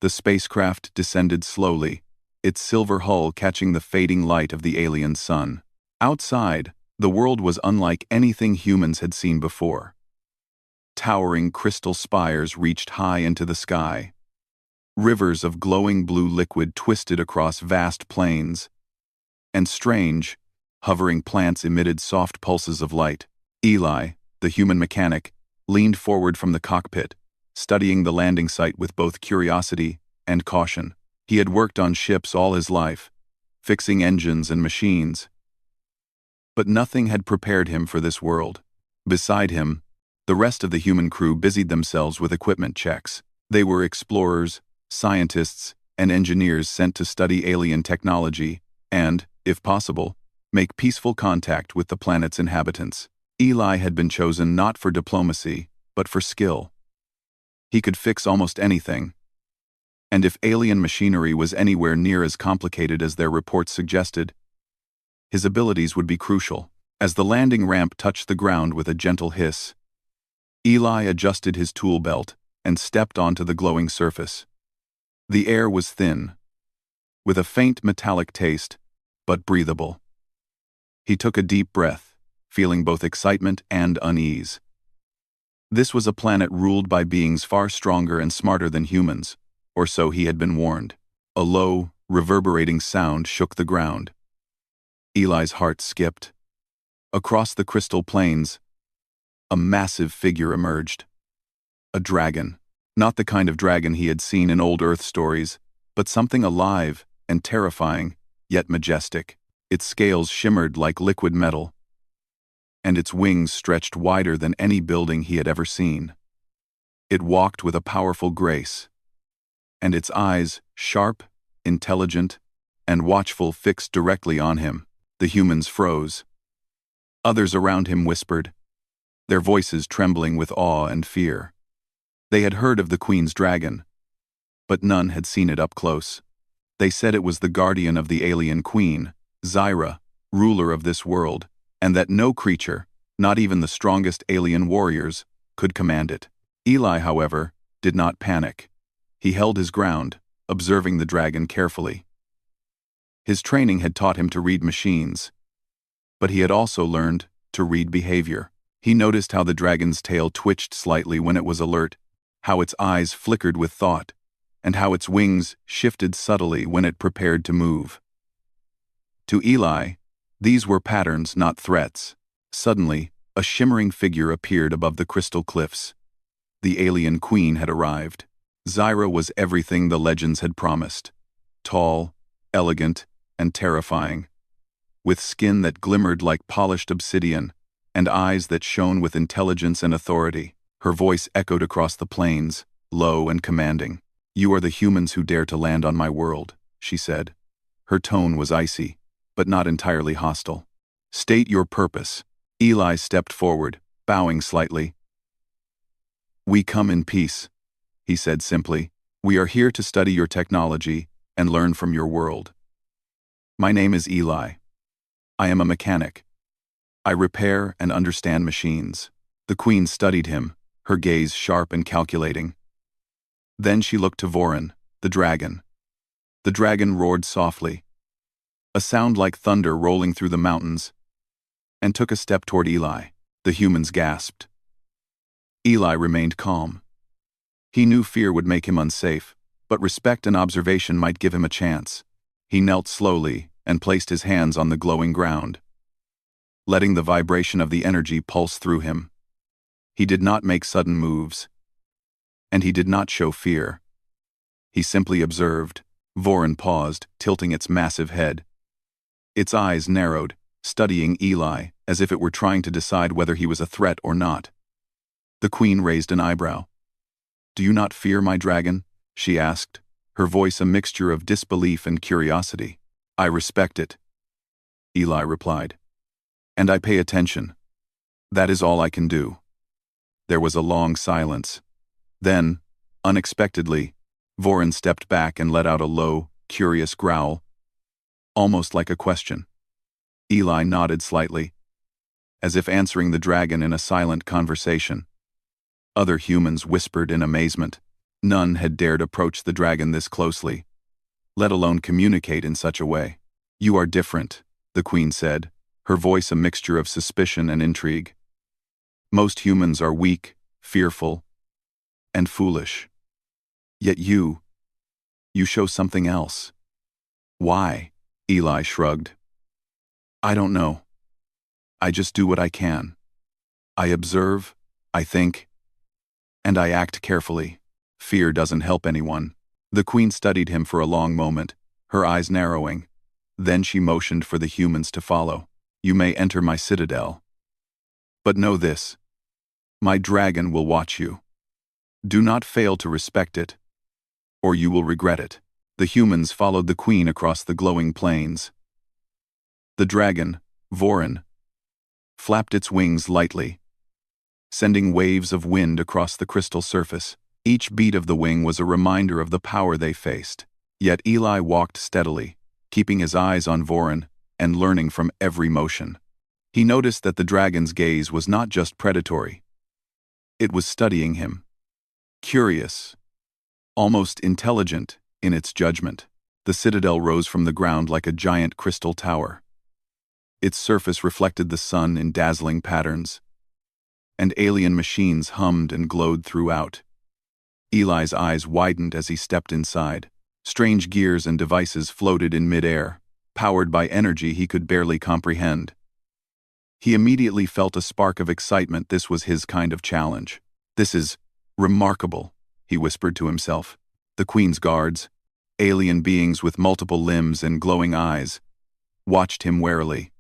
The spacecraft descended slowly, its silver hull catching the fading light of the alien sun. Outside, the world was unlike anything humans had seen before. Towering crystal spires reached high into the sky. Rivers of glowing blue liquid twisted across vast plains, and strange, hovering plants emitted soft pulses of light. Eli, the human mechanic, leaned forward from the cockpit, studying the landing site with both curiosity and caution. He had worked on ships all his life, fixing engines and machines. But nothing had prepared him for this world. Beside him, the rest of the human crew busied themselves with equipment checks. They were explorers, scientists, and engineers sent to study alien technology and, if possible, make peaceful contact with the planet's inhabitants. Eli had been chosen not for diplomacy, but for skill. He could fix almost anything. And if alien machinery was anywhere near as complicated as their reports suggested, his abilities would be crucial. As the landing ramp touched the ground with a gentle hiss, Eli adjusted his tool belt and stepped onto the glowing surface. The air was thin, with a faint metallic taste, but breathable. He took a deep breath, feeling both excitement and unease. This was a planet ruled by beings far stronger and smarter than humans, or so he had been warned. A low, reverberating sound shook the ground. Eli's heart skipped. Across the crystal plains, a massive figure emerged. A dragon. Not the kind of dragon he had seen in old Earth stories, but something alive and terrifying, yet majestic. Its scales shimmered like liquid metal, and its wings stretched wider than any building he had ever seen. It walked with a powerful grace, and its eyes, sharp, intelligent, and watchful, fixed directly on him. The humans froze. Others around him whispered, their voices trembling with awe and fear. They had heard of the Queen's dragon, but none had seen it up close. They said it was the guardian of the alien queen, Zyra, ruler of this world, and that no creature, not even the strongest alien warriors, could command it. Eli, however, did not panic. He held his ground, observing the dragon carefully. His training had taught him to read machines, but he had also learned to read behavior. He noticed how the dragon's tail twitched slightly when it was alert, how its eyes flickered with thought, and how its wings shifted subtly when it prepared to move. To Eli, these were patterns, not threats. Suddenly, a shimmering figure appeared above the crystal cliffs. The alien queen had arrived. Zyra was everything the legends had promised. Tall, elegant, and terrifying. With skin that glimmered like polished obsidian, and eyes that shone with intelligence and authority. Her voice echoed across the plains, low and commanding. "You are the humans who dare to land on my world," she said. Her tone was icy, but not entirely hostile. "State your purpose." Eli stepped forward, bowing slightly. "We come in peace," he said simply. "We are here to study your technology and learn from your world. My name is Eli. I am a mechanic. I repair and understand machines." The Queen studied him, her gaze sharp and calculating. Then she looked to Vorin, the dragon. The dragon roared softly, a sound like thunder rolling through the mountains, and took a step toward Eli. The humans gasped. Eli remained calm. He knew fear would make him unsafe, but respect and observation might give him a chance. He knelt slowly and placed his hands on the glowing ground, letting the vibration of the energy pulse through him. He did not make sudden moves, and he did not show fear. He simply observed. Vorin paused, tilting its massive head. Its eyes narrowed, studying Eli as if it were trying to decide whether he was a threat or not. The Queen raised an eyebrow. "Do you not fear my dragon?" she asked, her voice a mixture of disbelief and curiosity. "I respect it," Eli replied. "And I pay attention. That is all I can do." There was a long silence. Then, unexpectedly, Vorin stepped back and let out a low, curious growl, almost like a question. Eli nodded slightly, as if answering the dragon in a silent conversation. Other humans whispered in amazement. None had dared approach the dragon this closely, let alone communicate in such a way. "You are different," the queen said, her voice a mixture of suspicion and intrigue. "Most humans are weak, fearful, and foolish. Yet you show something else." "Why?" Eli shrugged. "I don't know. I just do what I can. I observe, I think, and I act carefully. Fear doesn't help anyone." The queen studied him for a long moment, her eyes narrowing. Then she motioned for the humans to follow. "You may enter my citadel. But know this: my dragon will watch you. Do not fail to respect it, or you will regret it." The humans followed the queen across the glowing plains. The dragon, Vorin, flapped its wings lightly, sending waves of wind across the crystal surface. Each beat of the wing was a reminder of the power they faced. Yet Eli walked steadily, keeping his eyes on Vorin and learning from every motion. He noticed that the dragon's gaze was not just predatory. It was studying him, curious, almost intelligent in its judgment. The citadel rose from the ground like a giant crystal tower. Its surface reflected the sun in dazzling patterns, and alien machines hummed and glowed throughout. Eli's eyes widened as he stepped inside. Strange gears and devices floated in mid-air, powered by energy he could barely comprehend. He immediately felt a spark of excitement. This was his kind of challenge. "This is remarkable," he whispered to himself. The queen's guards, alien beings with multiple limbs and glowing eyes, watched him warily.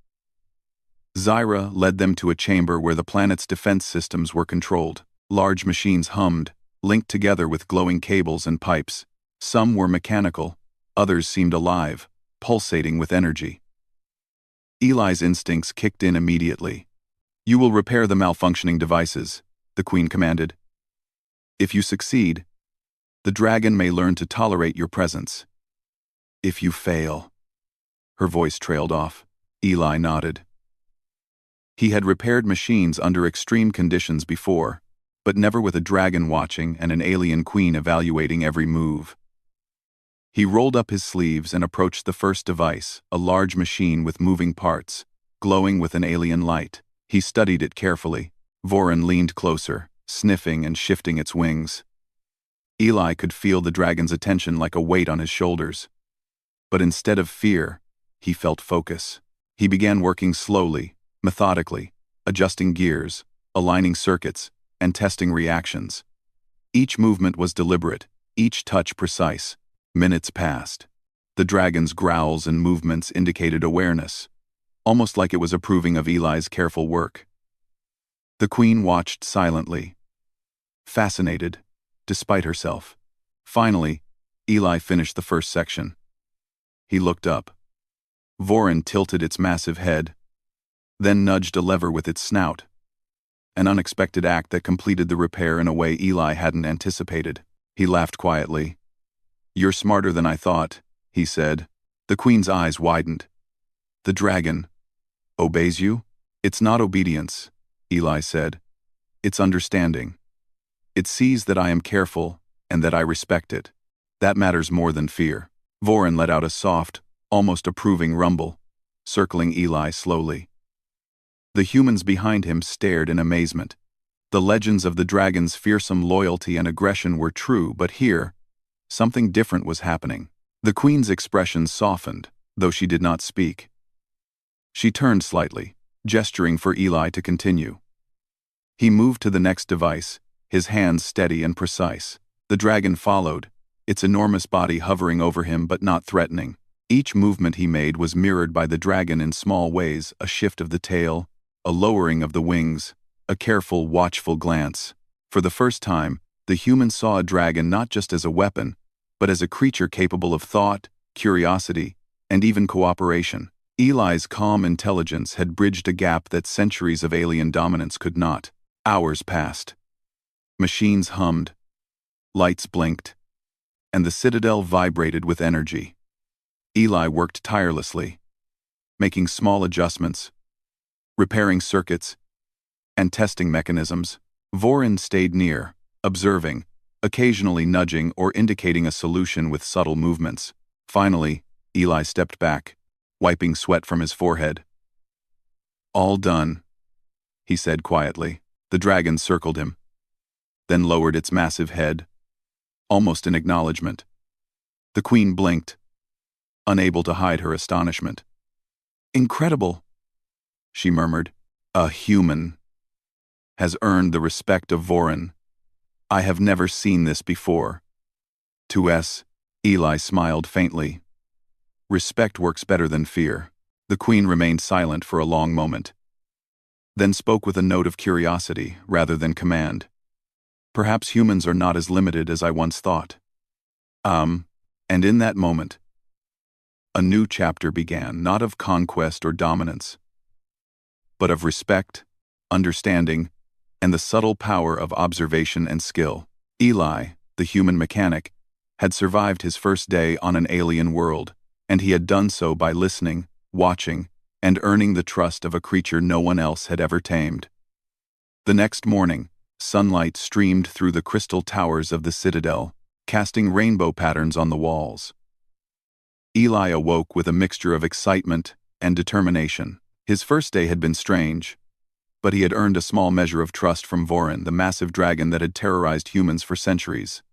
Zyra led them to a chamber where the planet's defense systems were controlled. Large machines hummed, linked together with glowing cables and pipes. Some were mechanical, others seemed alive, pulsating with energy. Eli's instincts kicked in immediately. "You will repair the malfunctioning devices," the queen commanded. "If you succeed, the dragon may learn to tolerate your presence. If you fail..." Her voice trailed off. Eli nodded. He had repaired machines under extreme conditions before, but never with a dragon watching and an alien queen evaluating every move. He rolled up his sleeves and approached the first device, a large machine with moving parts, glowing with an alien light. He studied it carefully. Vorin leaned closer, sniffing and shifting its wings. Eli could feel the dragon's attention like a weight on his shoulders. But instead of fear, he felt focus. He began working slowly, methodically, adjusting gears, aligning circuits, and testing reactions. Each movement was deliberate, each touch precise. Minutes passed. The dragon's growls and movements indicated awareness, almost like it was approving of Eli's careful work. The queen watched silently, fascinated, despite herself. Finally, Eli finished the first section. He looked up. Vorin tilted its massive head, then nudged a lever with its snout. An unexpected act that completed the repair in a way Eli hadn't anticipated. He laughed quietly. "You're smarter than I thought," he said. The queen's eyes widened. "The dragon obeys you?" "It's not obedience," Eli said. "It's understanding. It sees that I am careful and that I respect it. That matters more than fear." Vorin let out a soft, almost approving rumble, circling Eli slowly. The humans behind him stared in amazement. The legends of the dragon's fearsome loyalty and aggression were true, but here, something different was happening. The queen's expression softened, though she did not speak. She turned slightly, gesturing for Eli to continue. He moved to the next device, his hands steady and precise. The dragon followed, its enormous body hovering over him but not threatening. Each movement he made was mirrored by the dragon in small ways, a shift of the tail, a lowering of the wings, a careful, watchful glance. For the first time, the human saw a dragon not just as a weapon, but as a creature capable of thought, curiosity, and even cooperation. Eli's calm intelligence had bridged a gap that centuries of alien dominance could not. Hours passed. Machines hummed, lights blinked, and the citadel vibrated with energy. Eli worked tirelessly, making small adjustments, repairing circuits, and testing mechanisms. Vorin stayed near, observing, occasionally nudging or indicating a solution with subtle movements. Finally, Eli stepped back, wiping sweat from his forehead. "All done," he said quietly. The dragon circled him, then lowered its massive head, almost in acknowledgement. The queen blinked, unable to hide her astonishment. "Incredible," she murmured. "A human has earned the respect of Vorin. I have never seen this before." To S, Eli smiled faintly. "Respect works better than fear." The queen remained silent for a long moment, then spoke with a note of curiosity rather than command. "Perhaps humans are not as limited as I once thought." And in that moment, a new chapter began, not of conquest or dominance, but of respect, understanding, and the subtle power of observation and skill. Eli, the human mechanic, had survived his first day on an alien world, and he had done so by listening, watching, and earning the trust of a creature no one else had ever tamed. The next morning, sunlight streamed through the crystal towers of the citadel, casting rainbow patterns on the walls. Eli awoke with a mixture of excitement and determination. His first day had been strange, but he had earned a small measure of trust from Vorin, the massive dragon that had terrorized humans for centuries.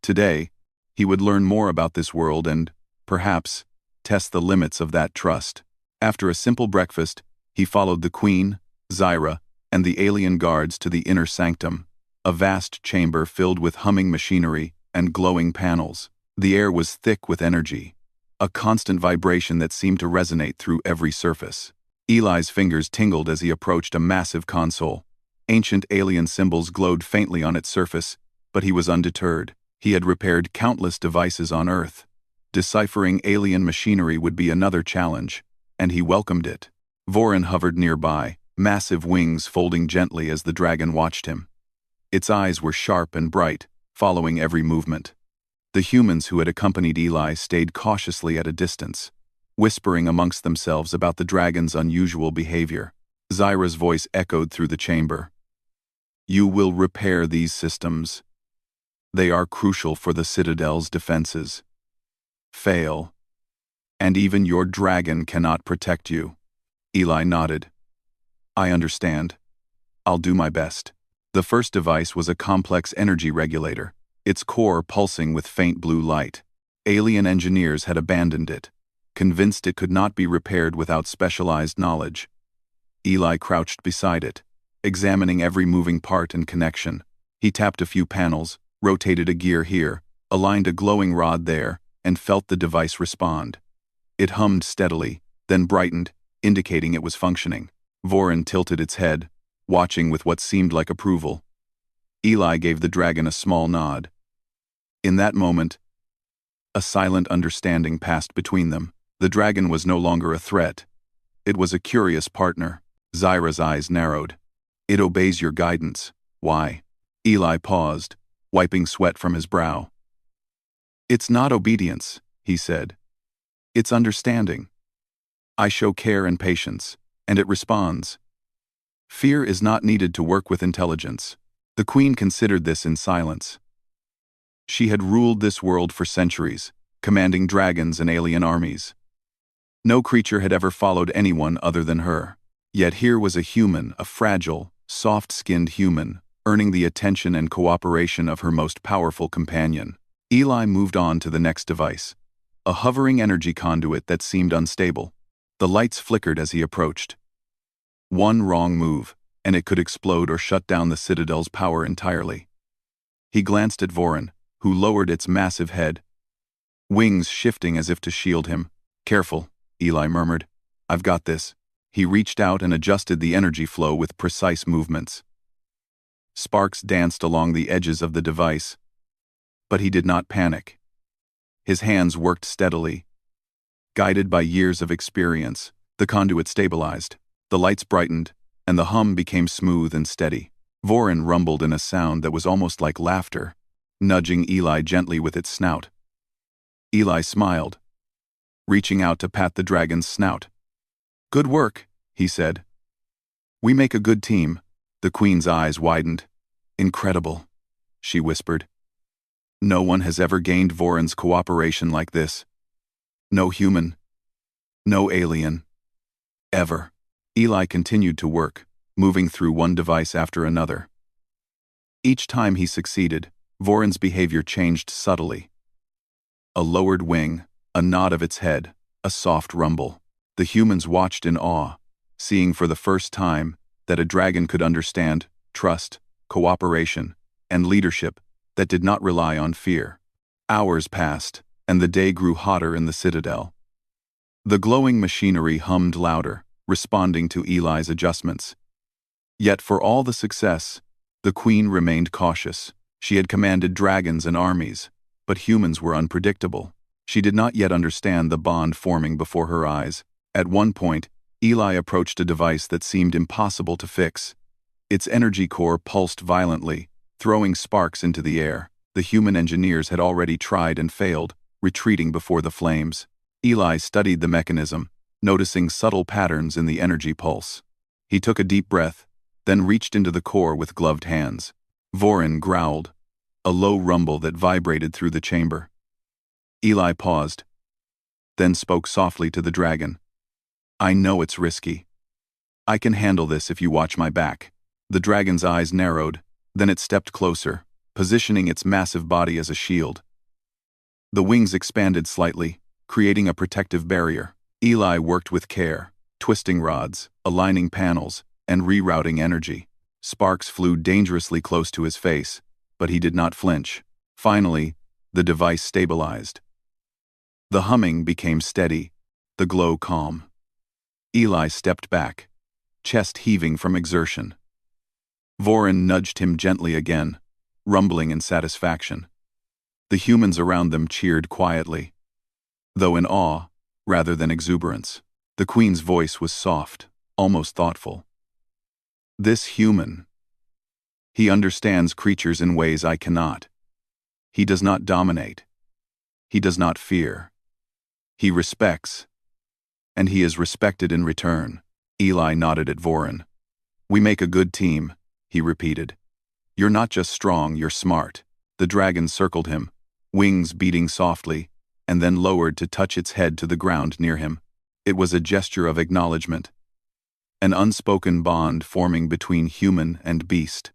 Today, he would learn more about this world and, perhaps, test the limits of that trust. After a simple breakfast, he followed the queen, Zyra, and the alien guards to the inner sanctum, a vast chamber filled with humming machinery and glowing panels. The air was thick with energy, a constant vibration that seemed to resonate through every surface. Eli's fingers tingled as he approached a massive console. Ancient alien symbols glowed faintly on its surface, but he was undeterred. He had repaired countless devices on Earth. Deciphering alien machinery would be another challenge, and he welcomed it. Vorin hovered nearby, massive wings folding gently as the dragon watched him. Its eyes were sharp and bright, following every movement. The humans who had accompanied Eli stayed cautiously at a distance, whispering amongst themselves about the dragon's unusual behavior. Zyra's voice echoed through the chamber. "You will repair these systems. They are crucial for the Citadel's defenses. Fail, and even your dragon cannot protect you." Eli nodded. "I understand. I'll do my best." The first device was a complex energy regulator, its core pulsing with faint blue light. Alien engineers had abandoned it, convinced it could not be repaired without specialized knowledge. Eli crouched beside it, examining every moving part and connection. He tapped a few panels, rotated a gear here, aligned a glowing rod there, and felt the device respond. It hummed steadily, then brightened, indicating it was functioning. Vorin tilted its head, watching with what seemed like approval. Eli gave the dragon a small nod. In that moment, a silent understanding passed between them. The dragon was no longer a threat. It was a curious partner. Zyra's eyes narrowed. "It obeys your guidance. Why?" Eli paused, wiping sweat from his brow. "It's not obedience," he said. "It's understanding. I show care and patience, and it responds. Fear is not needed to work with intelligence." The queen considered this in silence. She had ruled this world for centuries, commanding dragons and alien armies. No creature had ever followed anyone other than her. Yet here was a human, a fragile, soft-skinned human, earning the attention and cooperation of her most powerful companion. Eli moved on to the next device, a hovering energy conduit that seemed unstable. The lights flickered as he approached. One wrong move, and it could explode or shut down the Citadel's power entirely. He glanced at Vorin, who lowered its massive head, wings shifting as if to shield him. "Careful," Eli murmured. "I've got this." He reached out and adjusted the energy flow with precise movements. Sparks danced along the edges of the device, but he did not panic. His hands worked steadily. Guided by years of experience, the conduit stabilized. The lights brightened, and the hum became smooth and steady. Vorin rumbled in a sound that was almost like laughter, nudging Eli gently with its snout. Eli smiled, reaching out to pat the dragon's snout. "Good work," he said. "We make a good team." The queen's eyes widened. "Incredible," she whispered. No one has ever gained Voron's cooperation like this. No human. No alien. Ever. Eli continued to work, moving through one device after another. Each time he succeeded, Voron's behavior changed subtly. A lowered wing, a nod of its head, a soft rumble. The humans watched in awe, seeing for the first time that a dragon could understand trust, cooperation, and leadership that did not rely on fear. Hours passed, and the day grew hotter in the citadel. The glowing machinery hummed louder, responding to Eli's adjustments. Yet for all the success, the queen remained cautious. She had commanded dragons and armies, but humans were unpredictable. She did not yet understand the bond forming before her eyes. At one point, Eli approached a device that seemed impossible to fix. Its energy core pulsed violently, throwing sparks into the air. The human engineers had already tried and failed, retreating before the flames. Eli studied the mechanism, noticing subtle patterns in the energy pulse. He took a deep breath, then reached into the core with gloved hands. Voron growled, a low rumble that vibrated through the chamber. Eli paused, then spoke softly to the dragon. I know it's risky. I can handle this if you watch my back. The dragon's eyes narrowed, then it stepped closer, positioning its massive body as a shield. The wings expanded slightly, creating a protective barrier. Eli worked with care, twisting rods, aligning panels, and rerouting energy. Sparks flew dangerously close to his face, but he did not flinch. Finally, the device stabilized. The humming became steady, the glow calm. Eli stepped back, chest heaving from exertion. Voron nudged him gently again, rumbling in satisfaction. The humans around them cheered quietly, though in awe rather than exuberance. The queen's voice was soft, almost thoughtful. This human. He understands creatures in ways I cannot. He does not dominate. He does not fear. He respects. And he is respected in return. Eli nodded at Voron. We make a good team, he repeated. You're not just strong, you're smart. The dragon circled him, wings beating softly, and then lowered to touch its head to the ground near him. It was a gesture of acknowledgement. An unspoken bond forming between human and beast.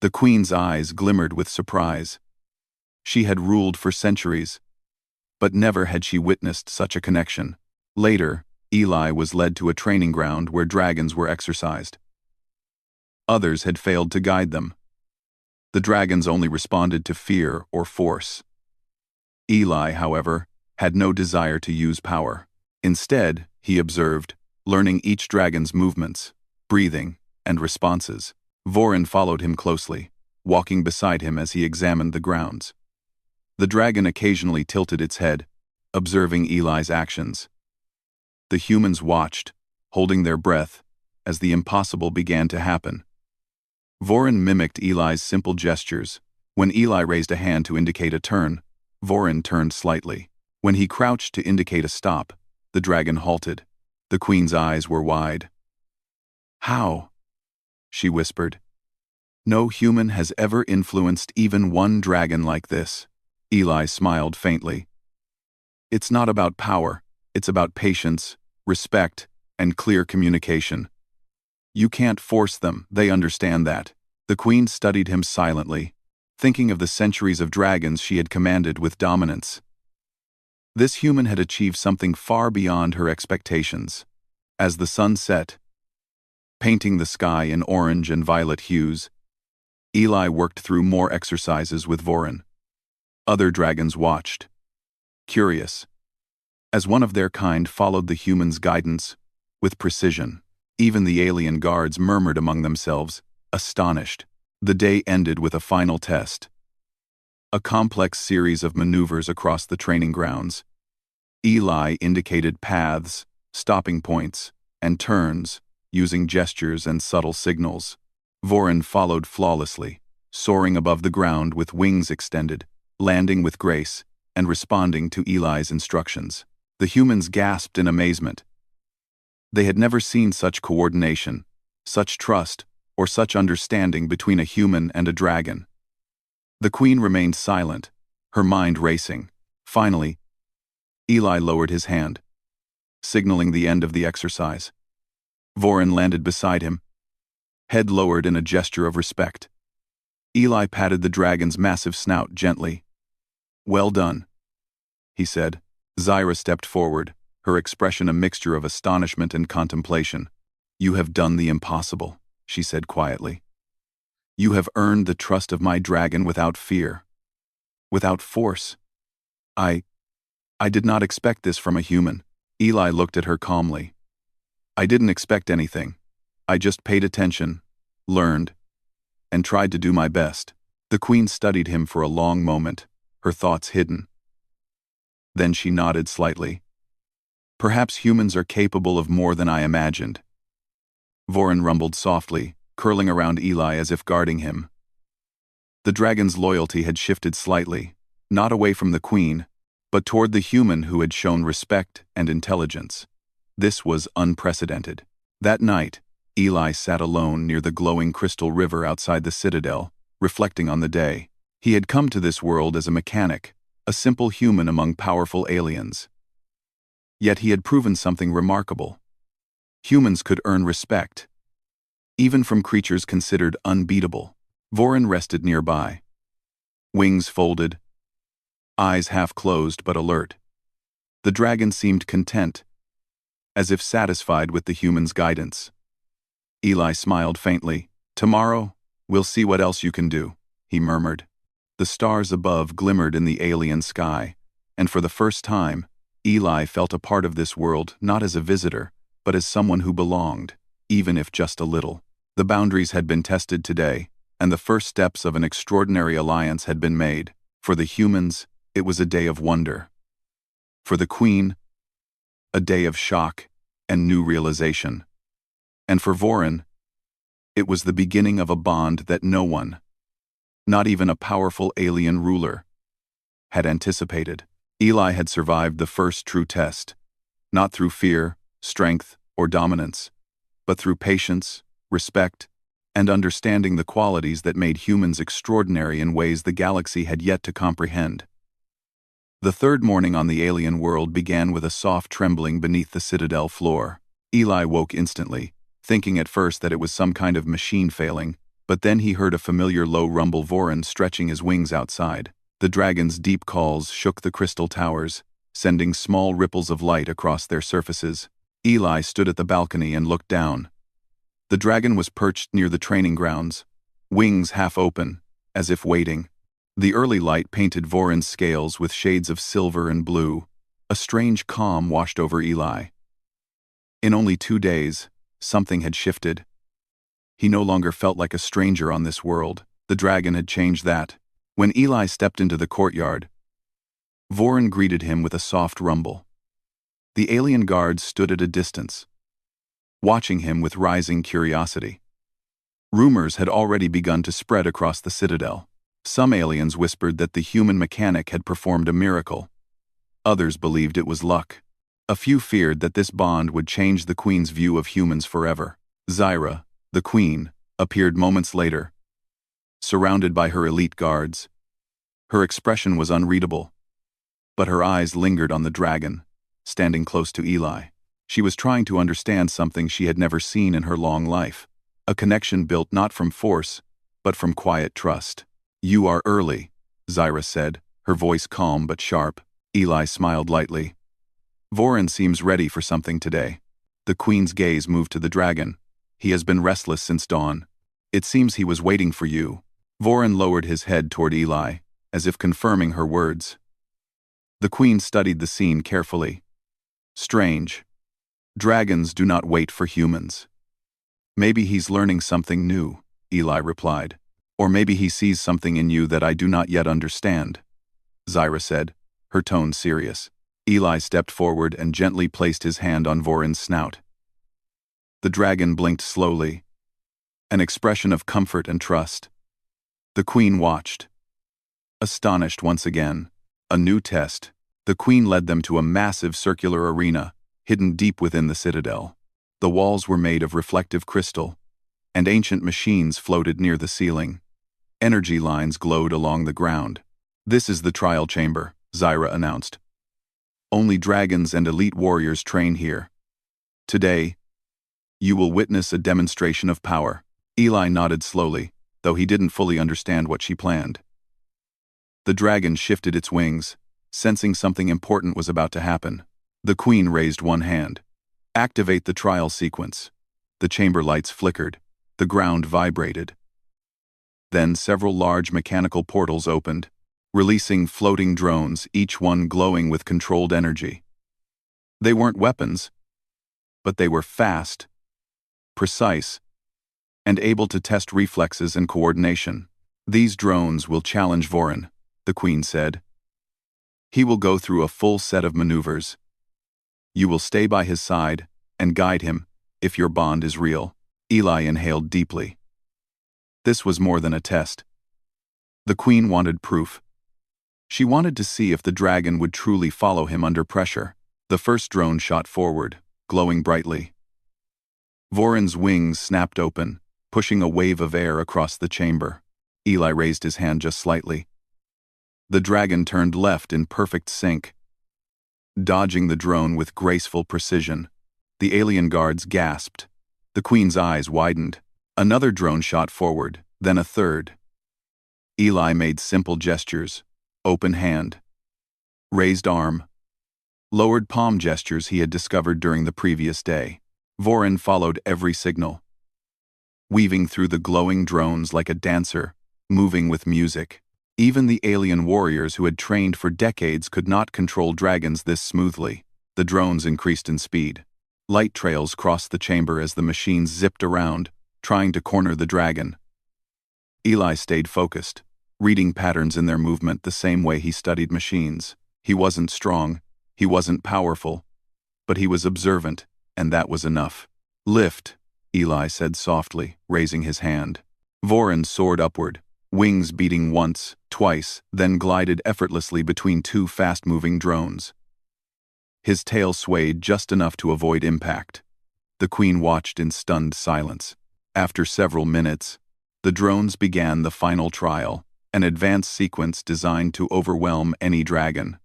The queen's eyes glimmered with surprise. She had ruled for centuries, but never had she witnessed such a connection. Later, Eli was led to a training ground where dragons were exercised. Others had failed to guide them. The dragons only responded to fear or force. Eli, however, had no desire to use power. Instead, he observed, learning each dragon's movements, breathing, and responses. Voron followed him closely, walking beside him as he examined the grounds. The dragon occasionally tilted its head, observing Eli's actions. The humans watched, holding their breath, as the impossible began to happen. Voron mimicked Eli's simple gestures. When Eli raised a hand to indicate a turn, Voron turned slightly. When he crouched to indicate a stop, the dragon halted. The queen's eyes were wide. How? She whispered. No human has ever influenced even one dragon like this. Eli smiled faintly. It's not about power, it's about patience, respect, and clear communication. You can't force them, they understand that. The queen studied him silently, thinking of the centuries of dragons she had commanded with dominance. This human had achieved something far beyond her expectations. As the sun set, painting the sky in orange and violet hues, Eli worked through more exercises with Voron. Other dragons watched, curious, as one of their kind followed the human's guidance with precision. Even the alien guards murmured among themselves, astonished. The day ended with a final test. A complex series of maneuvers across the training grounds. Eli indicated paths, stopping points, and turns, using gestures and subtle signals. Voron followed flawlessly, soaring above the ground with wings extended, landing with grace, and responding to Eli's instructions. The humans gasped in amazement. They had never seen such coordination, such trust, or such understanding between a human and a dragon. The queen remained silent, her mind racing. Finally, Eli lowered his hand, signaling the end of the exercise. Vorin landed beside him, head lowered in a gesture of respect. Eli patted the dragon's massive snout gently. "Well done," he said. Zyra stepped forward, her expression a mixture of astonishment and contemplation. "You have done the impossible," she said quietly. "You have earned the trust of my dragon without fear, without force. I did not expect this from a human." Eli looked at her calmly. "I didn't expect anything. I just paid attention, learned, and tried to do my best." The queen studied him for a long moment, her thoughts hidden. Then she nodded slightly. "Perhaps humans are capable of more than I imagined." Vorin rumbled softly, curling around Eli as if guarding him. The dragon's loyalty had shifted slightly, not away from the queen, but toward the human who had shown respect and intelligence. This was unprecedented. That night, Eli sat alone near the glowing crystal river outside the citadel, reflecting on the day. He had come to this world as a mechanic, a simple human among powerful aliens. Yet he had proven something remarkable. Humans could earn respect, even from creatures considered unbeatable. Vorin rested nearby, wings folded, eyes half closed but alert. The dragon seemed content, as if satisfied with the human's guidance. Eli smiled faintly. "Tomorrow, we'll see what else you can do," he murmured. The stars above glimmered in the alien sky, and for the first time, Eli felt a part of this world not as a visitor, but as someone who belonged, even if just a little. The boundaries had been tested today, and the first steps of an extraordinary alliance had been made. For the humans, it was a day of wonder. For the queen, a day of shock and new realization. And for Vorin, it was the beginning of a bond that no one, not even a powerful alien ruler, had anticipated. Eli had survived the first true test, not through fear, strength, or dominance, but through patience, respect, and understanding the qualities that made humans extraordinary in ways the galaxy had yet to comprehend. The third morning on the alien world began with a soft trembling beneath the citadel floor. Eli woke instantly, thinking at first that it was some kind of machine failing, but then he heard a familiar low rumble. Vorin stretching his wings outside. The dragon's deep calls shook the crystal towers, sending small ripples of light across their surfaces. Eli stood at the balcony and looked down. The dragon was perched near the training grounds, wings half open, as if waiting. The early light painted Vorin's scales with shades of silver and blue. A strange calm washed over Eli. In only 2 days, something had shifted. He no longer felt like a stranger on this world. The dragon had changed that. When Eli stepped into the courtyard, Vorin greeted him with a soft rumble. The alien guards stood at a distance, watching him with rising curiosity. Rumors had already begun to spread across the citadel. Some aliens whispered that the human mechanic had performed a miracle. Others believed it was luck. A few feared that this bond would change the queen's view of humans forever. Zyra, the queen, appeared moments later, surrounded by her elite guards. Her expression was unreadable, but her eyes lingered on the dragon, standing close to Eli. She was trying to understand something she had never seen in her long life, a connection built not from force, but from quiet trust. "You are early," Zyra said, her voice calm but sharp. Eli smiled lightly. "Vorin seems ready for something today." The queen's gaze moved to the dragon. "He has been restless since dawn. It seems he was waiting for you." Vorin lowered his head toward Eli, as if confirming her words. The queen studied the scene carefully. "Strange. Dragons do not wait for humans." "Maybe he's learning something new," Eli replied. "Or maybe he sees something in you that I do not yet understand," Zyra said, her tone serious. Eli stepped forward and gently placed his hand on Vorin's snout. The dragon blinked slowly, an expression of comfort and trust. The queen watched, astonished once again. A new test. The queen led them to a massive circular arena, hidden deep within the citadel. The walls were made of reflective crystal, and ancient machines floated near the ceiling. Energy lines glowed along the ground. "This is the trial chamber," Zyra announced. "Only dragons and elite warriors train here. Today, you will witness a demonstration of power." Eli nodded slowly, though he didn't fully understand what she planned. The dragon shifted its wings, sensing something important was about to happen. The queen raised one hand. "Activate the trial sequence." The chamber lights flickered. The ground vibrated. Then several large mechanical portals opened, releasing floating drones, each one glowing with controlled energy. They weren't weapons, but they were fast, precise, and able to test reflexes and coordination. "These drones will challenge Vorin," the queen said. "He will go through a full set of maneuvers. You will stay by his side and guide him if your bond is real." Eli inhaled deeply. This was more than a test. The queen wanted proof. She wanted to see if the dragon would truly follow him under pressure. The first drone shot forward, glowing brightly. Vorin's wings snapped open, pushing a wave of air across the chamber. Eli raised his hand just slightly. The dragon turned left in perfect sync, dodging the drone with graceful precision. The alien guards gasped. The queen's eyes widened. Another drone shot forward, then a third. Eli made simple gestures: open hand, raised arm, lowered palm gestures he had discovered during the previous day. Vorin followed every signal, weaving through the glowing drones like a dancer, moving with music. Even the alien warriors who had trained for decades could not control dragons this smoothly. The drones increased in speed. Light trails crossed the chamber as the machines zipped around, trying to corner the dragon. Eli stayed focused, reading patterns in their movement the same way he studied machines. He wasn't strong, he wasn't powerful, but he was observant, and that was enough. "Lift," Eli said softly, raising his hand. Vorin soared upward, wings beating once, twice, then glided effortlessly between two fast-moving drones. His tail swayed just enough to avoid impact. The queen watched in stunned silence. After several minutes, the drones began the final trial, an advanced sequence designed to overwhelm any dragon.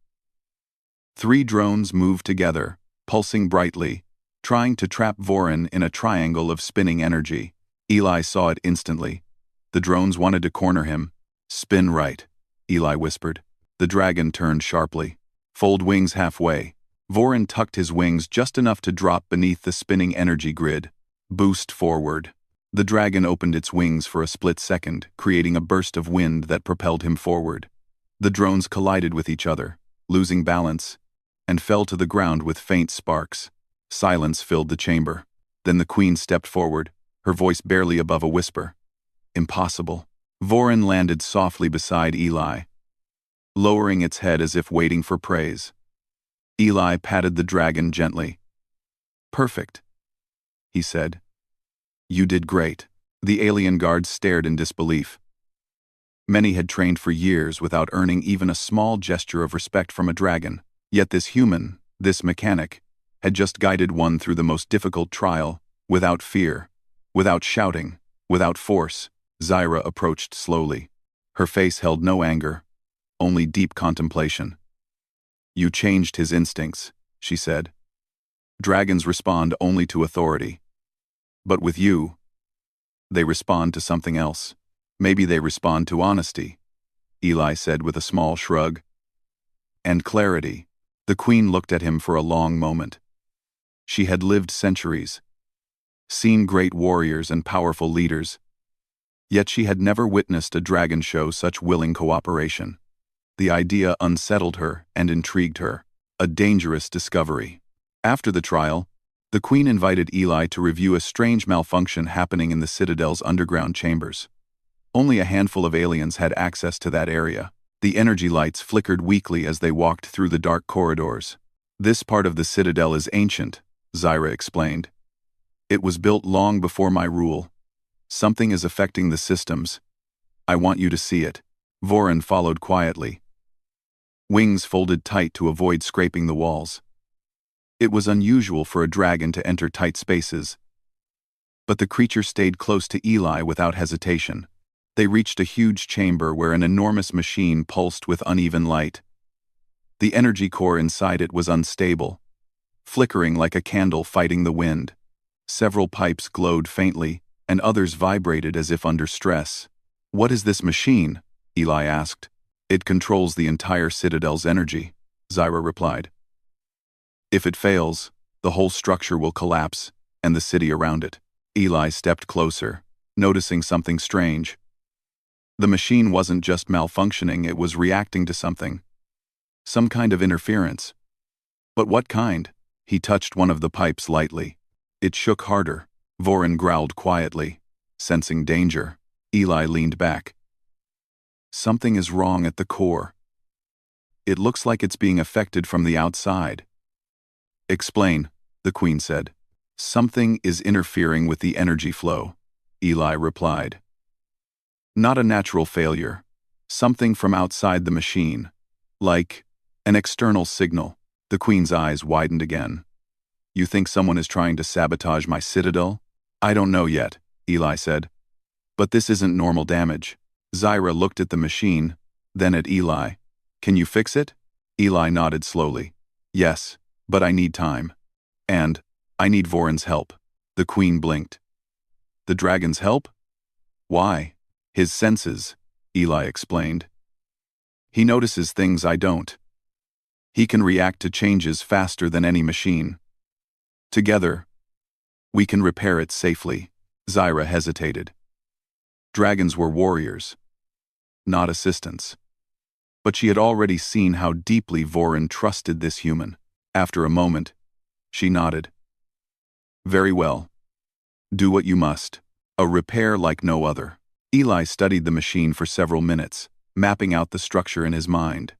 3 drones moved together, pulsing brightly, trying to trap Vorin in a triangle of spinning energy. Eli saw it instantly. The drones wanted to corner him. "Spin right," Eli whispered. The dragon turned sharply. "Fold wings halfway." Vorin tucked his wings just enough to drop beneath the spinning energy grid. "Boost forward." The dragon opened its wings for a split second, creating a burst of wind that propelled him forward. The drones collided with each other, losing balance, and fell to the ground with faint sparks. Silence filled the chamber. Then the queen stepped forward, her voice barely above a whisper. "Impossible." Vorin landed softly beside Eli, lowering its head as if waiting for praise. Eli patted the dragon gently. "Perfect," he said. "You did great." The alien guards stared in disbelief. Many had trained for years without earning even a small gesture of respect from a dragon. Yet this human, this mechanic, had just guided one through the most difficult trial, without fear, without shouting, without force. Zyra approached slowly. Her face held no anger, only deep contemplation. "You changed his instincts," she said. "Dragons respond only to authority. But with you, they respond to something else. Maybe they respond to honesty," Eli said with a small shrug. "And clarity." The queen looked at him for a long moment. She had lived centuries, seen great warriors and powerful leaders, yet she had never witnessed a dragon show such willing cooperation. The idea unsettled her and intrigued her. A dangerous discovery. After the trial, the queen invited Eli to review a strange malfunction happening in the Citadel's underground chambers. Only a handful of aliens had access to that area. The energy lights flickered weakly as they walked through the dark corridors. "This part of the Citadel is ancient," Zyra explained. "It was built long before my rule. Something is affecting the systems. I want you to see it." Vorin followed quietly, wings folded tight to avoid scraping the walls. It was unusual for a dragon to enter tight spaces, but the creature stayed close to Eli without hesitation. They reached a huge chamber where an enormous machine pulsed with uneven light. The energy core inside it was unstable, flickering like a candle fighting the wind. Several pipes glowed faintly, and others vibrated as if under stress. "What is this machine?" Eli asked. "It controls the entire Citadel's energy," Zyra replied. "If it fails, the whole structure will collapse, and the city around it." Eli stepped closer, noticing something strange. The machine wasn't just malfunctioning, it was reacting to something. Some kind of interference. But what kind? He touched one of the pipes lightly. It shook harder. Vorin growled quietly, sensing danger. Eli leaned back. "Something is wrong at the core. It looks like it's being affected from the outside." "Explain," the Queen said. "Something is interfering with the energy flow," Eli replied. "Not a natural failure. Something from outside the machine. Like an external signal." The Queen's eyes widened again. "You think someone is trying to sabotage my citadel?" "I don't know yet," Eli said. "But this isn't normal damage." Zyra looked at the machine, then at Eli. "Can you fix it?" Eli nodded slowly. "Yes, but I need time. And I need Vorin's help." The Queen blinked. "The dragon's help? Why?" "His senses," Eli explained. "He notices things I don't. He can react to changes faster than any machine. Together, we can repair it safely." Zyra hesitated. Dragons were warriors, not assistants. But she had already seen how deeply Vorin trusted this human. After a moment, she nodded. "Very well. Do what you must. A repair like no other." Eli studied the machine for several minutes, mapping out the structure in his mind.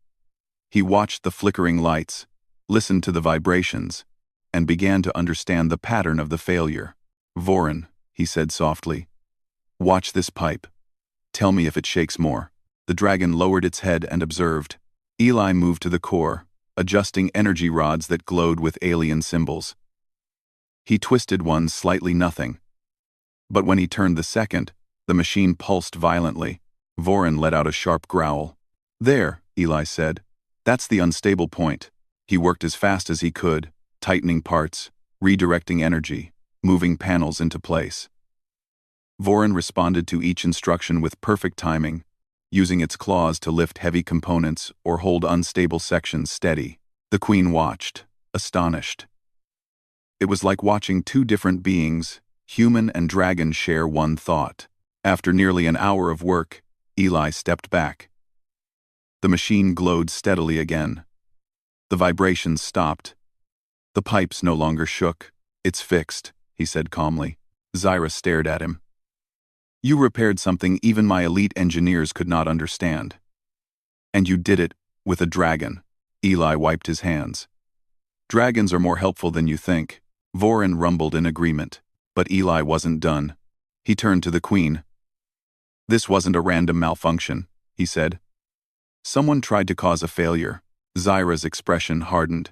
He watched the flickering lights, listened to the vibrations, and began to understand the pattern of the failure. "Vorin," he said softly, "watch this pipe. Tell me if it shakes more." The dragon lowered its head and observed. Eli moved to the core, adjusting energy rods that glowed with alien symbols. He twisted one slightly, nothing. But when he turned the second, the machine pulsed violently. Vorin let out a sharp growl. "There," Eli said. "That's the unstable point." He worked as fast as he could, tightening parts, redirecting energy, moving panels into place. Vorin responded to each instruction with perfect timing, using its claws to lift heavy components or hold unstable sections steady. The Queen watched, astonished. It was like watching two different beings, human and dragon, share one thought. After nearly an hour of work, Eli stepped back. The machine glowed steadily again. The vibrations stopped. The pipes no longer shook. "It's fixed," he said calmly. Zyra stared at him. "You repaired something even my elite engineers could not understand. And you did it with a dragon." Eli wiped his hands. "Dragons are more helpful than you think." Vorin rumbled in agreement, but Eli wasn't done. He turned to the Queen. "This wasn't a random malfunction," he said. "Someone tried to cause a failure." Zyra's expression hardened.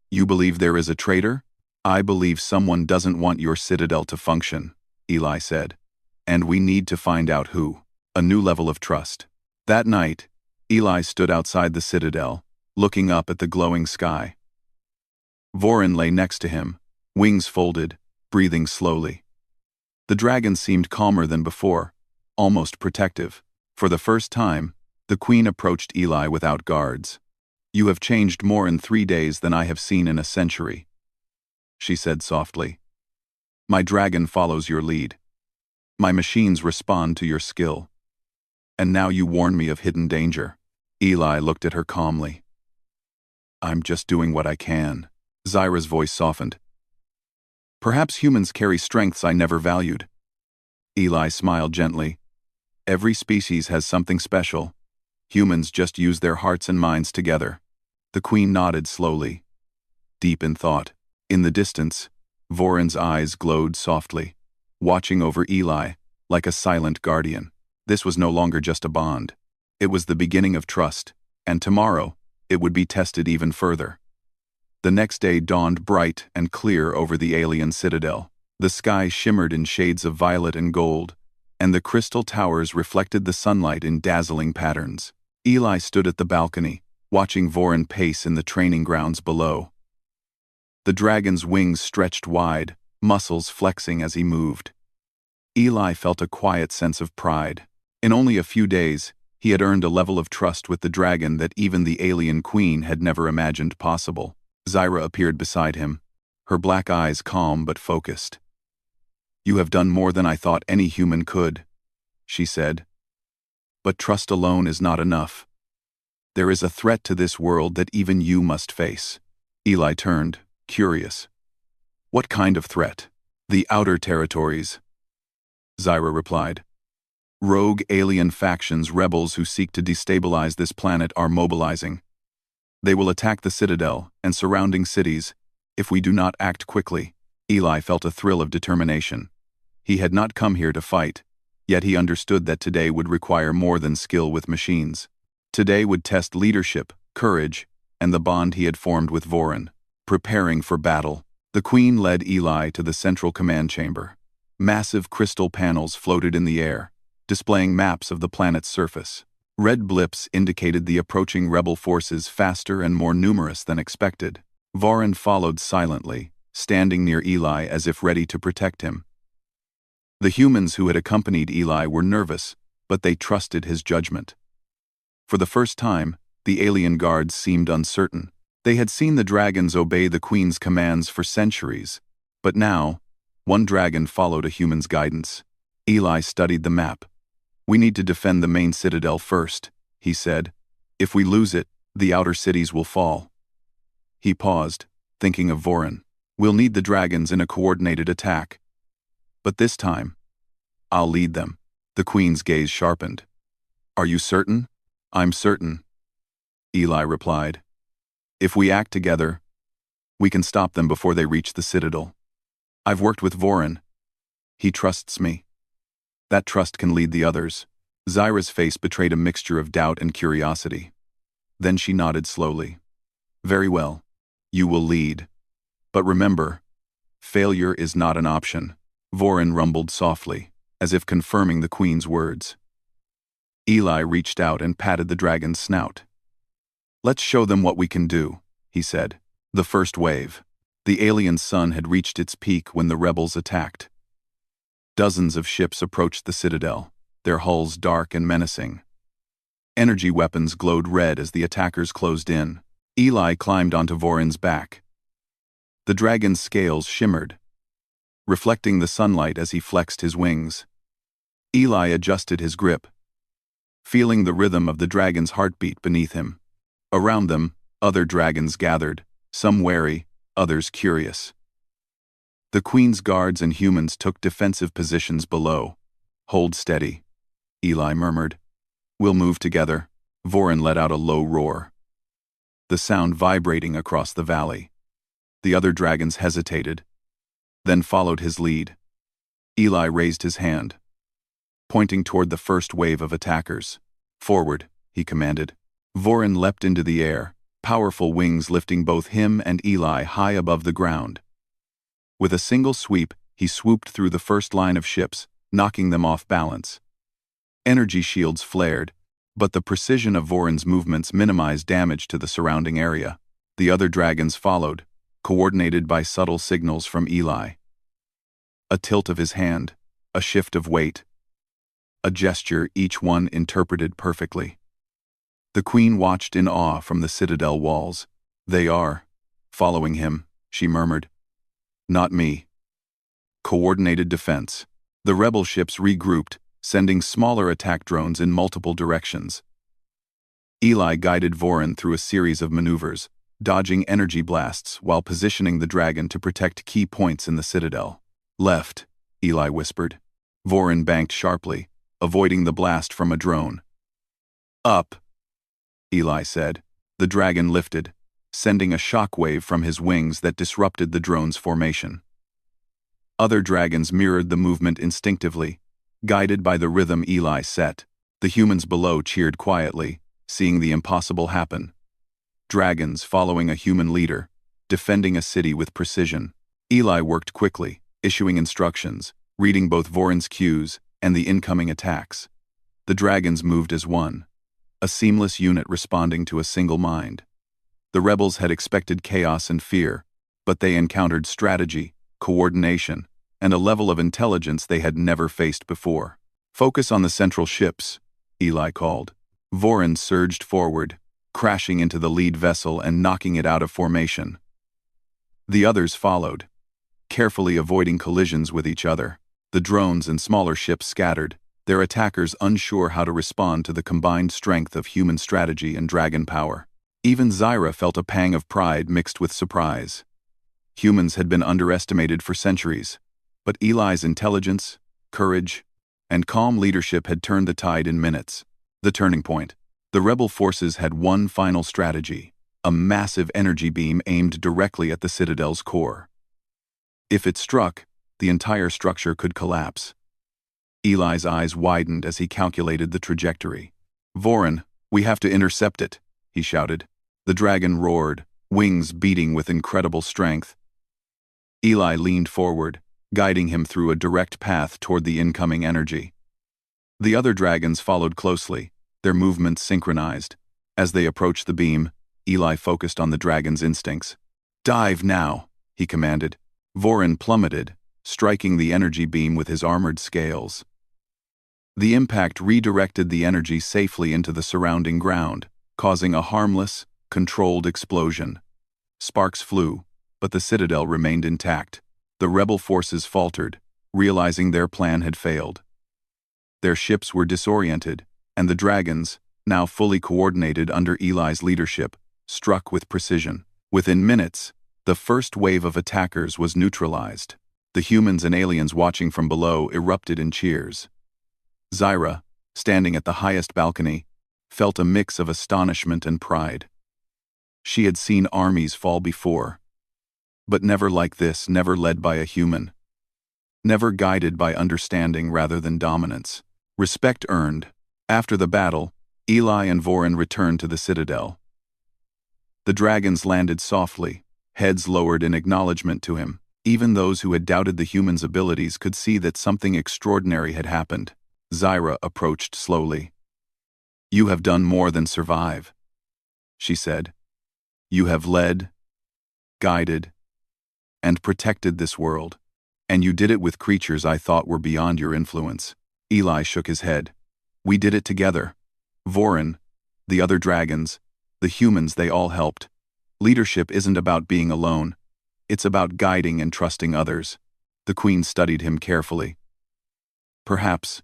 "You believe there is a traitor?" "I believe someone doesn't want your citadel to function," Eli said. "And we need to find out who." A new level of trust. That night, Eli stood outside the citadel, looking up at the glowing sky. Vorin lay next to him, wings folded, breathing slowly. The dragon seemed calmer than before, almost protective. For the first time, the Queen approached Eli without guards. "You have changed more in 3 days than I have seen in a century," she said softly. "My dragon follows your lead. My machines respond to your skill. And now you warn me of hidden danger." Eli looked at her calmly. "I'm just doing what I can." Zyra's voice softened. "Perhaps humans carry strengths I never valued." Eli smiled gently. "Every species has something special. Humans just use their hearts and minds together." The Queen nodded slowly, deep in thought. In the distance, Vorin's eyes glowed softly, watching over Eli like a silent guardian. This was no longer just a bond. It was the beginning of trust, and tomorrow, it would be tested even further. The next day dawned bright and clear over the alien citadel. The sky shimmered in shades of violet and gold, and the crystal towers reflected the sunlight in dazzling patterns. Eli stood at the balcony, watching Vorin pace in the training grounds below. The dragon's wings stretched wide, muscles flexing as he moved. Eli felt a quiet sense of pride. In only a few days, he had earned a level of trust with the dragon that even the alien queen had never imagined possible. Zyra appeared beside him, her black eyes calm but focused. "You have done more than I thought any human could," she said. "But trust alone is not enough. There is a threat to this world that even you must face." Eli turned, curious. "What kind of threat?" "The outer territories," Zyra replied. "Rogue alien factions, rebels who seek to destabilize this planet, are mobilizing. They will attack the Citadel and surrounding cities if we do not act quickly." Eli felt a thrill of determination. He had not come here to fight, yet he understood that today would require more than skill with machines. Today would test leadership, courage, and the bond he had formed with Vorin. Preparing for battle, the Queen led Eli to the central command chamber. Massive crystal panels floated in the air, displaying maps of the planet's surface. Red blips indicated the approaching rebel forces, faster and more numerous than expected. Vorin followed silently, standing near Eli as if ready to protect him. The humans who had accompanied Eli were nervous, but they trusted his judgment. For the first time, the alien guards seemed uncertain. They had seen the dragons obey the Queen's commands for centuries, but now, one dragon followed a human's guidance. Eli studied the map. "We need to defend the main citadel first," he said. "If we lose it, the outer cities will fall." He paused, thinking of Vorin. "We'll need the dragons in a coordinated attack. But this time, I'll lead them." The Queen's gaze sharpened. "Are you certain?" "I'm certain," Eli replied. "If we act together, we can stop them before they reach the Citadel. I've worked with Vorin. He trusts me. That trust can lead the others." Zyra's face betrayed a mixture of doubt and curiosity. Then she nodded slowly. "Very well. You will lead. But remember, failure is not an option." Vorin rumbled softly, as if confirming the Queen's words. Eli reached out and patted the dragon's snout. "Let's show them what we can do," he said. The first wave. The alien sun had reached its peak when the rebels attacked. Dozens of ships approached the Citadel, their hulls dark and menacing. Energy weapons glowed red as the attackers closed in. Eli climbed onto Vorin's back. The dragon's scales shimmered, reflecting the sunlight as he flexed his wings. Eli adjusted his grip, feeling the rhythm of the dragon's heartbeat beneath him. Around them, other dragons gathered, some wary, others curious. The Queen's guards and humans took defensive positions below. "Hold steady," Eli murmured. "We'll move together." Vorin let out a low roar, the sound vibrating across the valley. The other dragons hesitated, then followed his lead. Eli raised his hand, pointing toward the first wave of attackers. "Forward," he commanded. Vorin leapt into the air, powerful wings lifting both him and Eli high above the ground. With a single sweep, he swooped through the first line of ships, knocking them off balance. Energy shields flared, but the precision of Vorin's movements minimized damage to the surrounding area. The other dragons followed, coordinated by subtle signals from Eli. A tilt of his hand, a shift of weight, a gesture each one interpreted perfectly. The Queen watched in awe from the Citadel walls. "They are following him," she murmured. "Not me." Coordinated defense. The rebel ships regrouped, sending smaller attack drones in multiple directions. Eli guided Vorin through a series of maneuvers, dodging energy blasts while positioning the dragon to protect key points in the Citadel. "Left," Eli whispered. Vorin banked sharply, avoiding the blast from a drone. "Up," Eli said. The dragon lifted, sending a shockwave from his wings that disrupted the drone's formation. Other dragons mirrored the movement instinctively, guided by the rhythm Eli set. The humans below cheered quietly, seeing the impossible happen. Dragons following a human leader, defending a city with precision. Eli worked quickly, issuing instructions, reading both Vorin's cues and the incoming attacks. The dragons moved as one, a seamless unit responding to a single mind. The rebels had expected chaos and fear, but they encountered strategy, coordination, and a level of intelligence they had never faced before. "Focus on the central ships," Eli called. Vorin surged forward, crashing into the lead vessel and knocking it out of formation. The others followed, carefully avoiding collisions with each other. The drones and smaller ships scattered, their attackers unsure how to respond to the combined strength of human strategy and dragon power. Even Zyra felt a pang of pride mixed with surprise. Humans had been underestimated for centuries, but Eli's intelligence, courage, and calm leadership had turned the tide in minutes. The turning point. The rebel forces had one final strategy, a massive energy beam aimed directly at the Citadel's core. If it struck, the entire structure could collapse. Eli's eyes widened as he calculated the trajectory. "Vorin, we have to intercept it," he shouted. The dragon roared, wings beating with incredible strength. Eli leaned forward, guiding him through a direct path toward the incoming energy. The other dragons followed closely, their movements synchronized. As they approached the beam, Eli focused on the dragon's instincts. "Dive now," he commanded. Vorin plummeted, striking the energy beam with his armored scales. The impact redirected the energy safely into the surrounding ground, causing a harmless, controlled explosion. Sparks flew, but the Citadel remained intact. The rebel forces faltered, realizing their plan had failed. Their ships were disoriented, and the dragons, now fully coordinated under Eli's leadership, struck with precision. Within minutes, the first wave of attackers was neutralized. The humans and aliens watching from below erupted in cheers. Zyra, standing at the highest balcony, felt a mix of astonishment and pride. She had seen armies fall before, but never like this, never led by a human. Never guided by understanding rather than dominance. Respect earned. After the battle, Eli and Vorin returned to the Citadel. The dragons landed softly, heads lowered in acknowledgement to him. Even those who had doubted the humans' abilities could see that something extraordinary had happened. Zyra approached slowly. "You have done more than survive," she said. "You have led, guided, and protected this world. And you did it with creatures I thought were beyond your influence." Eli shook his head. "We did it together. Vorin, the other dragons, the humans, they all helped. Leadership isn't about being alone. It's about guiding and trusting others." The Queen studied him carefully. "Perhaps.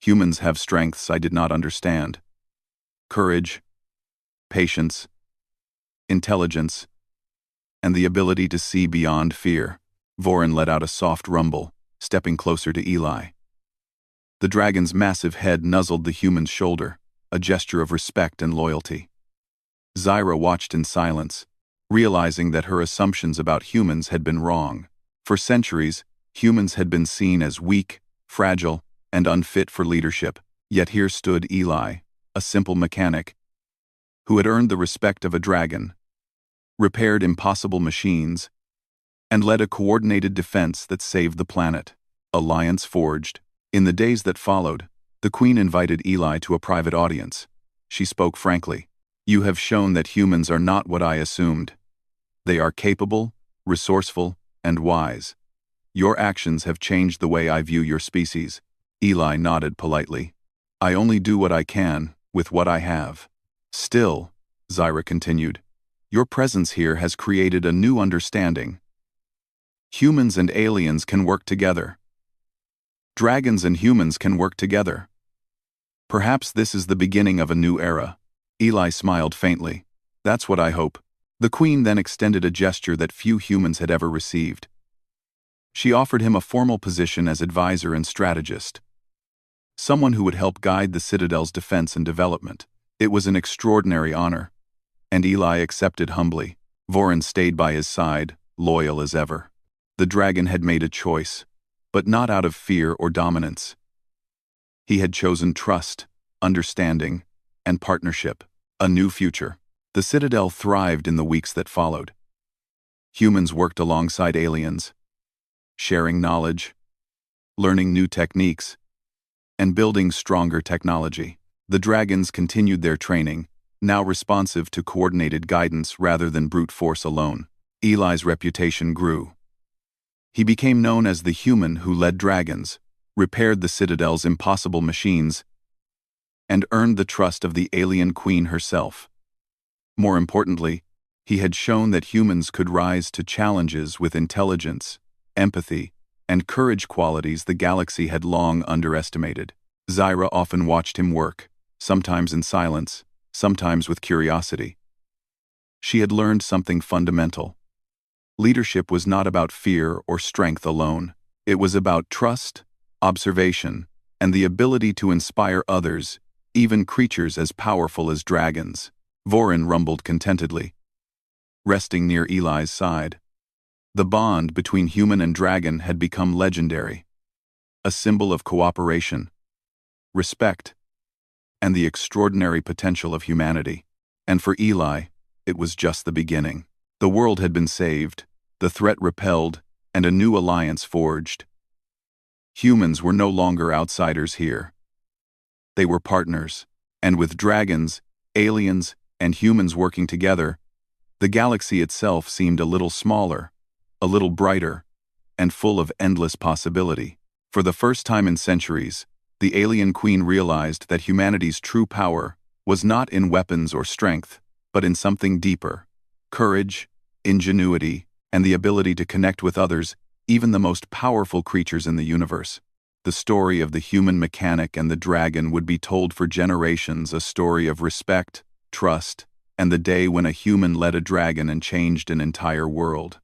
Humans have strengths I did not understand. Courage, patience, intelligence, and the ability to see beyond fear." Vorin let out a soft rumble, stepping closer to Eli. The dragon's massive head nuzzled the human's shoulder, a gesture of respect and loyalty. Zyra watched in silence, realizing that her assumptions about humans had been wrong. For centuries, humans had been seen as weak, fragile, and unfit for leadership. Yet here stood Eli, a simple mechanic, who had earned the respect of a dragon, repaired impossible machines, and led a coordinated defense that saved the planet. Alliance forged. In the days that followed, the Queen invited Eli to a private audience. She spoke frankly. "You have shown that humans are not what I assumed. They are capable, resourceful, and wise. Your actions have changed the way I view your species." Eli nodded politely. "I only do what I can, with what I have." "Still," Zyra continued, "your presence here has created a new understanding. Humans and aliens can work together. Dragons and humans can work together. Perhaps this is the beginning of a new era." Eli smiled faintly. "That's what I hope." The Queen then extended a gesture that few humans had ever received. She offered him a formal position as advisor and strategist, someone who would help guide the Citadel's defense and development. It was an extraordinary honor, and Eli accepted humbly. Vorin stayed by his side, loyal as ever. The dragon had made a choice, but not out of fear or dominance. He had chosen trust, understanding, and partnership, a new future. The Citadel thrived in the weeks that followed. Humans worked alongside aliens, sharing knowledge, learning new techniques, and building stronger technology. The dragons continued their training, now responsive to coordinated guidance rather than brute force alone. Eli's reputation grew. He became known as the human who led dragons, repaired the Citadel's impossible machines, and earned the trust of the alien queen herself. More importantly, he had shown that humans could rise to challenges with intelligence, empathy, and courage, qualities the galaxy had long underestimated. Zyra often watched him work, sometimes in silence, sometimes with curiosity. She had learned something fundamental. Leadership was not about fear or strength alone. It was about trust, observation, and the ability to inspire others, even creatures as powerful as dragons. Vorin rumbled contentedly, resting near Eli's side. The bond between human and dragon had become legendary, a symbol of cooperation, respect, and the extraordinary potential of humanity. And for Eli, it was just the beginning. The world had been saved, the threat repelled, and a new alliance forged. Humans were no longer outsiders here. They were partners, and with dragons, aliens, and humans working together, the galaxy itself seemed a little smaller, a little brighter, and full of endless possibility. For the first time in centuries, the alien queen realized that humanity's true power was not in weapons or strength, but in something deeper: courage, ingenuity, and the ability to connect with others, even the most powerful creatures in the universe. The story of the human mechanic and the dragon would be told for generations, a story of respect, trust, and the day when a human led a dragon and changed an entire world.